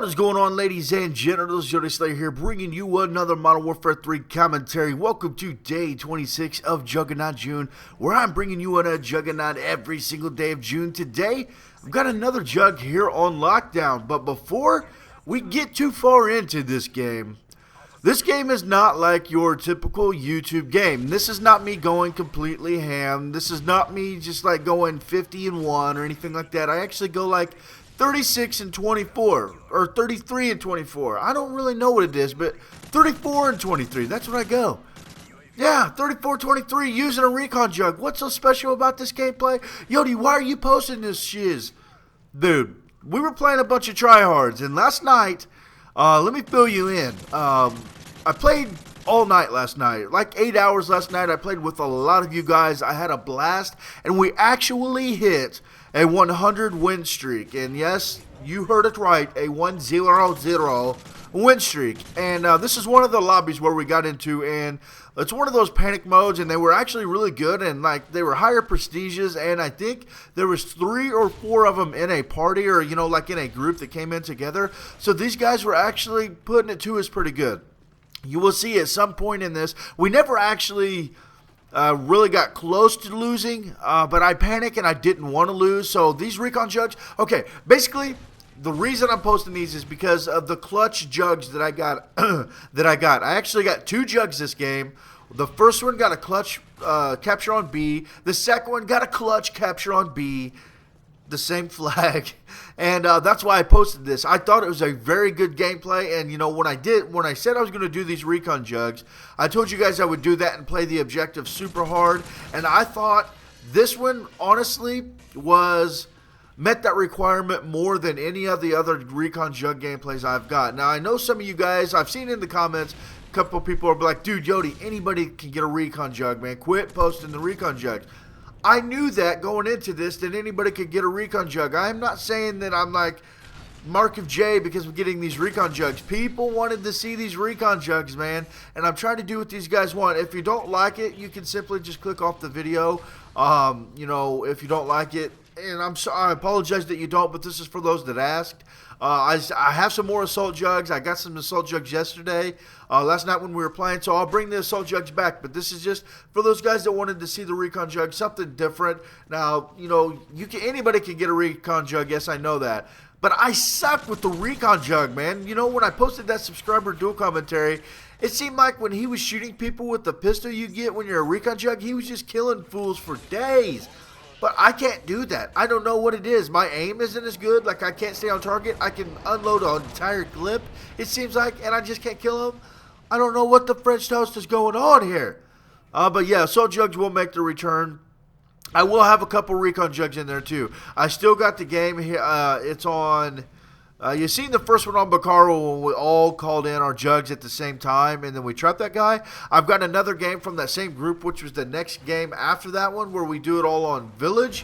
What is going on, ladies and gentlemen? This is YOTESLAYA here, bringing you another Modern Warfare 3 commentary. Welcome to day 26 of Juggernaut June, where I'm bringing you on a Juggernaut every single day of June. Today, I've got another Jug here on lockdown, but before we get too far into this game is not like your typical YouTube game. This is not me going completely ham. This is not me just like going 50-1 or anything like that. I actually go like 36 and 24 or 33 and 24. I don't really know what it is, but 34 and 23. That's what I go. Yeah, 34-23 using a recon jug. What's so special about this gameplay? Yodi, why are you posting this shiz? Dude, we were playing a bunch of tryhards, and last night, let me fill you in. I played all night last night, like 8 hours last night. I played with a lot of you guys. I had a blast, and we actually hit a 100 win streak. And yes, you heard it right, a 100 win streak. And this is one of the lobbies where we got into, and it's one of those panic modes, and they were actually really good, and like they were higher prestiges, and I think there was 3 or 4 of them in a party, or you know, like in a group that came in together. So these guys were actually putting it to us pretty good. You will see at some point in this, we never actually really got close to losing, but I panicked and I didn't want to lose. So these recon jugs, okay, basically the reason I'm posting these is because of the clutch jugs that I got. I actually got 2 jugs this game. The first one got a clutch capture on B. The second one got a clutch capture on B. The same flag, and that's why I posted this. I thought it was a very good gameplay, and you know, when I said I was going to do these recon jugs, I told you guys I would do that and play the objective super hard, and I thought this one honestly met that requirement more than any of the other recon jug gameplays I've got. Now I know some of you guys, I've seen in the comments, a couple of people are like, dude, Yodi, anybody can get a recon jug, man. Quit posting the recon jugs. I knew that going into this, that anybody could get a recon jug. I am not saying that I'm like Mark of J because of getting these recon jugs. People wanted to see these recon jugs, man, and I'm trying to do what these guys want. If you don't like it, you can simply just click off the video. You know, if you don't like it, and I apologize that you don't, but this is for those that asked. I have some more assault jugs. I got some assault jugs yesterday, last night when we were playing, so I'll bring the assault jugs back. But this is just for those guys that wanted to see the recon jug, something different. Now, you know, anybody can get a recon jug. Yes, I know that. But I suck with the recon jug, man. You know, when I posted that subscriber dual commentary, it seemed like when he was shooting people with the pistol you get when you're a recon jug, he was just killing fools for days. But I can't do that. I don't know what it is. My aim isn't as good. Like, I can't stay on target. I can unload an entire clip, it seems like, and I just can't kill him. I don't know what the French toast is going on here. But yeah, assault jugs will make the return. I will have a couple recon jugs in there too. I still got the game here. It's on. You seen the first one on Bacaro when we all called in our jugs at the same time and then we trapped that guy. I've got another game from that same group, which was the next game after that one, where we do it all on Village.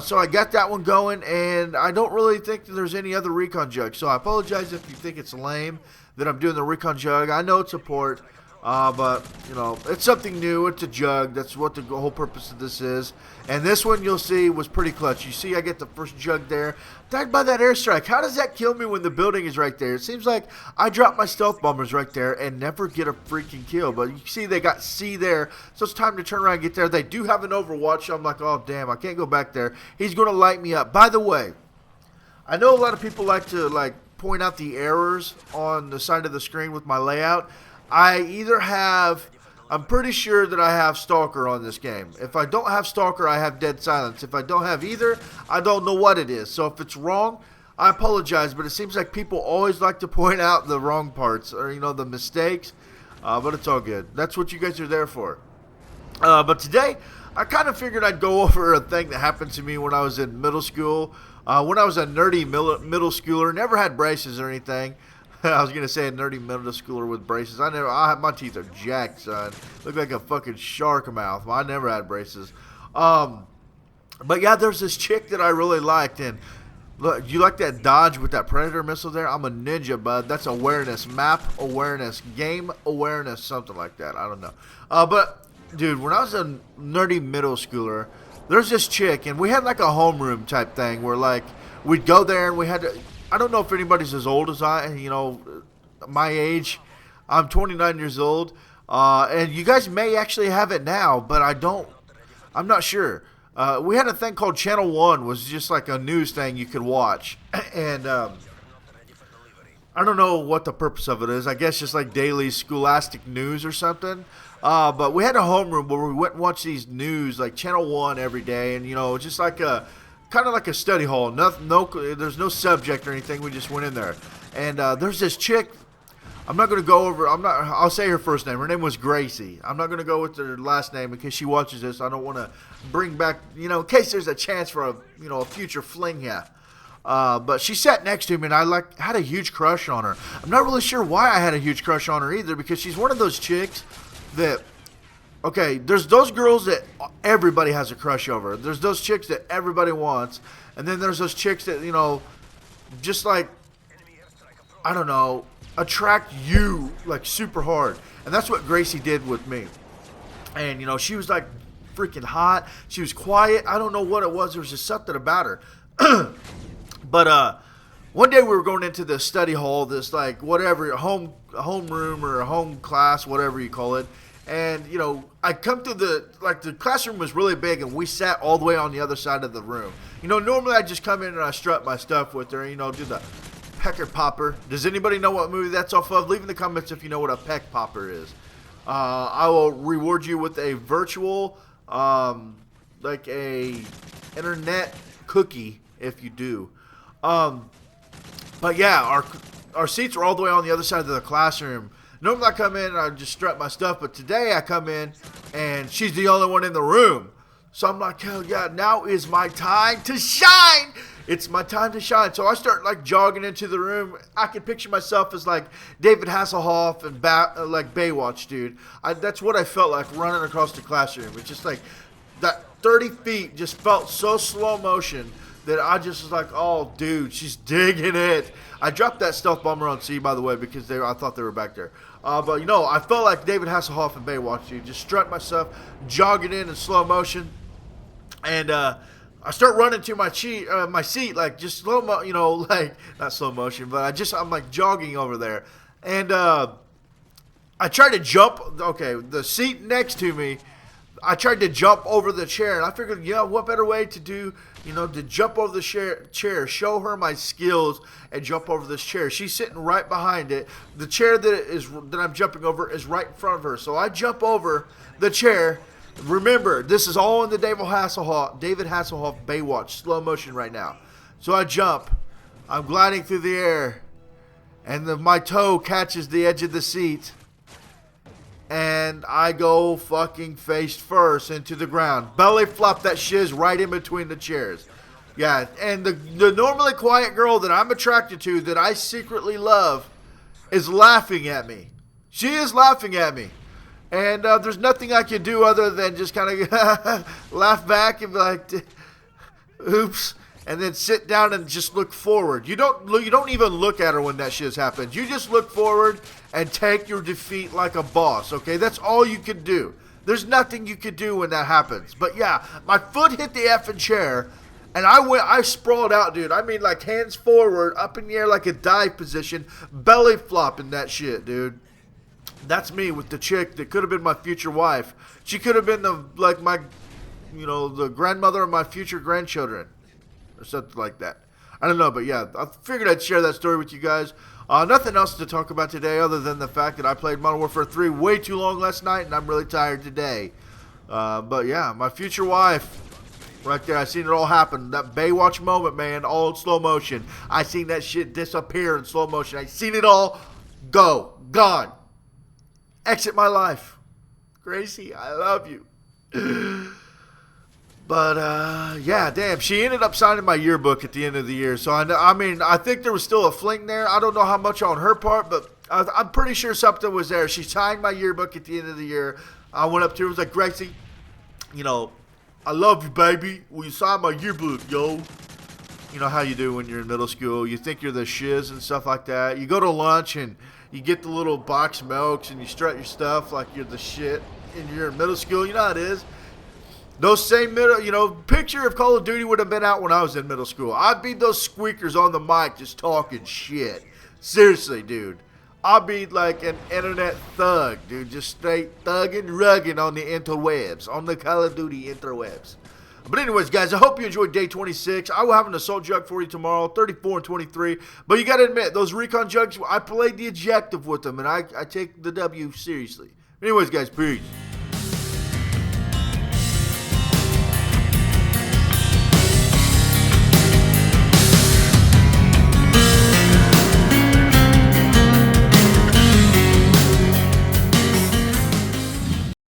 So I got that one going, and I don't really think that there's any other recon jugs. So I apologize if you think it's lame that I'm doing the recon jug. I know it's a port, but you know, it's something new. It's a jug. That's what the whole purpose of this is. And this one, you'll see, was pretty clutch. You see I get the first jug there. Died by that airstrike. How does that kill me when the building is right there? It seems like I drop my stealth bombers right there and never get a freaking kill. But you see they got C there, so it's time to turn around and get there. They do have an overwatch, so I'm like, oh damn, I can't go back there. He's going to light me up. By the way, I know a lot of people like to point out the errors on the side of the screen with my layout. I'm pretty sure that I have Stalker on this game. If I don't have Stalker, I have Dead Silence. If I don't have either, I don't know what it is. So if it's wrong, I apologize, but it seems like people always like to point out the wrong parts, or you know, the mistakes, but it's all good. That's what you guys are there for. But today, I kind of figured I'd go over a thing that happened to me when I was in middle school. When I was a nerdy middle schooler, never had braces or anything. I was going to say a nerdy middle schooler with braces. My teeth are jacked, son. Look like a fucking shark mouth. I never had braces. But yeah, there's this chick that I really liked. And look, you like that dodge with that Predator missile there? I'm a ninja, bud. That's awareness, map awareness, game awareness, something like that. I don't know. But, dude, when I was a nerdy middle schooler, there's this chick, and we had like a homeroom type thing where like we'd go there and we had to I don't know if anybody's as old as I, my age. I'm 29 years old, and you guys may actually have it now, but I'm not sure. We had a thing called Channel 1, was just like a news thing you could watch, and I don't know what the purpose of it is. I guess just like daily scholastic news or something. But we had a homeroom where we went and watched these news, like Channel 1 every day, and just like kind of like a study hall. There's no subject or anything. We just went in there, and there's this chick. I'm not going to go over. I'll say her first name. Her name was Gracie. I'm not going to go with her last name in case she watches this. I don't want to bring back, in case there's a chance for a future fling here. But she sat next to me, and I had a huge crush on her. I'm not really sure why I had a huge crush on her either, because she's one of those chicks that, okay, there's those girls that everybody has a crush over. There's those chicks that everybody wants, and then there's those chicks that, just like, I don't know, attract you like super hard. And that's what Gracie did with me. And she was like freaking hot. She was quiet. I don't know what it was. There was just something about her. But one day we were going into the study hall, this like whatever, a home room or a home class, whatever you call it. And I come to the classroom was really big, and we sat all the way on the other side of the room. Normally I just come in and I strut my stuff with her, do the pecker popper. Does anybody know what movie that's off of? Leave in the comments if you know what a peck popper is. I will reward you with a virtual, like a internet cookie if you do. But yeah, our seats are all the way on the other side of the classroom. Normally I come in and I just strut my stuff, but today I come in and she's the only one in the room. So I'm like, hell yeah, now is my time to shine. It's my time to shine. So I start like jogging into the room. I can picture myself as like David Hasselhoff and like Baywatch, dude. That's what I felt like running across the classroom. It's just like that 30 feet just felt so slow motion that I just was like, oh, dude, she's digging it. I dropped that stealth bomber on C, by the way, because I thought they were back there. But, I felt like David Hasselhoff and Baywatch, dude. Just strut myself, jogging in slow motion. And I start running to my seat, like just slow like not slow motion, but I'm like jogging over there. And I tried to jump. Okay, the seat next to me, I tried to jump over the chair, and I figured, what better way to do, to jump over the chair, show her my skills, and jump over this chair. She's sitting right behind it. The chair that I'm jumping over is right in front of her. So I jump over the chair. Remember, this is all in the David Hasselhoff Baywatch slow motion right now. So I jump. I'm gliding through the air, and my toe catches the edge of the seat. And I go fucking face first into the ground. Belly flop that shiz right in between the chairs. Yeah, and the normally quiet girl that I'm attracted to, that I secretly love, is laughing at me. She is laughing at me. And there's nothing I can do other than just kind of laugh back and be like, oops. And then sit down and just look forward. You don't even look at her when that shit happens. You just look forward and take your defeat like a boss, okay? That's all you can do. There's nothing you can do when that happens. But yeah, my foot hit the effing chair, and I sprawled out, dude. I mean, like hands forward, up in the air like a dive position, belly flopping that shit, dude. That's me with the chick that could have been my future wife. She could have been the grandmother of my future grandchildren. Or something like that. I don't know, but yeah, I figured I'd share that story with you guys. Nothing else to talk about today other than the fact that I played Modern Warfare 3 way too long last night, and I'm really tired today. But yeah, my future wife, right there, I seen it all happen. That Baywatch moment, man, all in slow motion. I seen that shit disappear in slow motion. I seen it all go, gone. Exit my life. Gracie, I love you. But, yeah, damn, she ended up signing my yearbook at the end of the year. So, I think there was still a fling there. I don't know how much on her part, but I'm pretty sure something was there. She signed my yearbook at the end of the year. I went up to her and was like, Gracie, I love you, baby. Will you sign my yearbook, yo? You know how you do when you're in middle school. You think you're the shiz and stuff like that. You go to lunch and you get the little box milks and you strut your stuff like you're the shit. And you're in middle school. You know how it is. Those same picture if Call of Duty would have been out when I was in middle school. I'd be those squeakers on the mic just talking shit. Seriously, dude. I'd be like an internet thug, dude. Just straight thugging, rugging on the interwebs. On the Call of Duty interwebs. But anyways, guys, I hope you enjoyed day 26. I will have an assault jug for you tomorrow, 34 and 23. But you got to admit, those recon jugs, I played the objective with them, and I take the W seriously. Anyways, guys, peace.